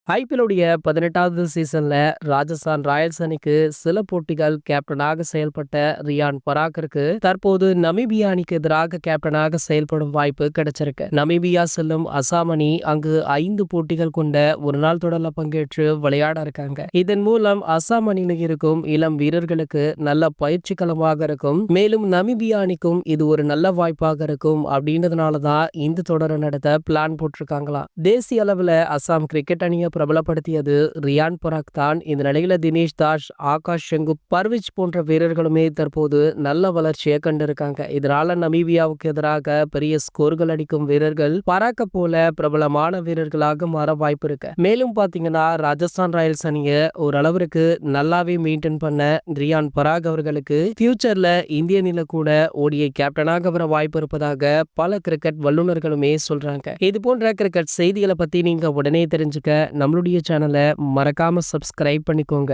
ஐபிஎல்லுடைய 18வது சீசன்ல ராஜஸ்தான் ராயல்ஸ் அணிக்கு சில போட்டிகள் கேப்டனாக செயல்பட்ட ரியான் பராக்கிற்கு தற்போது நமீபியா அணிக்கு எதிராக கேப்டனாக செயல்படும் வாய்ப்பு கிடைச்சிருக்கு. நமீபியா செல்லும் அசாம் அணி அங்கு 5 போட்டிகள் கொண்ட ஒரு நாள் தொடர்ல பங்கேற்று விளையாட இருக்காங்க. இதன் மூலம் அசாம் அணியில் இருக்கும் இளம் வீரர்களுக்கு நல்ல பயிற்சி களமாக இருக்கும். மேலும் நமீபியா அணிக்கும் இது ஒரு நல்ல வாய்ப்பாக இருக்கும். அப்படின்றதுனாலதான் இந்த தொடரை நடத்த பிளான் போட்டிருக்காங்களாம். தேசிய அளவுல அசாம் கிரிக்கெட் அணியை பிரபலப்படுத்தியது ரியான் பராக் தான். இந்த நிலையில தினேஷ் தாஸ், ஆகாஷ் ஷெங்குப், பர்விச் போன்ற வீரர்களுமே தற்போது நல்ல வளர்ச்சியை கண்டிருக்காங்க. இதனால நமீபியாவுக்கு எதிராக பெரிய ஸ்கோர்கள் அடிக்கும் வீரர்கள் பராக்க போல பிரபலமான வீரர்களாக மாற வாய்ப்பு இருக்கு. மேலும் பாத்தீங்கன்னா ராஜஸ்தான் ராயல்ஸ் அணியை ஓரளவிற்கு நல்லாவே மெயின்டைன் பண்ண ரியான் பராக் அவர்களுக்கு ஃபியூச்சர்ல இந்திய அணியில கூட ஓடிஐ கேப்டனாக வர வாய்ப்பு இருப்பதாக பல கிரிக்கெட் வல்லுநர்களுமே சொல்றாங்க. இது போன்ற கிரிக்கெட் செய்திகளை பத்தி நீங்க உடனே தெரிஞ்சுக்க நம்மளுடைய சேனலை மறக்காம சப்ஸ்கிரைப் பண்ணிக்கோங்க.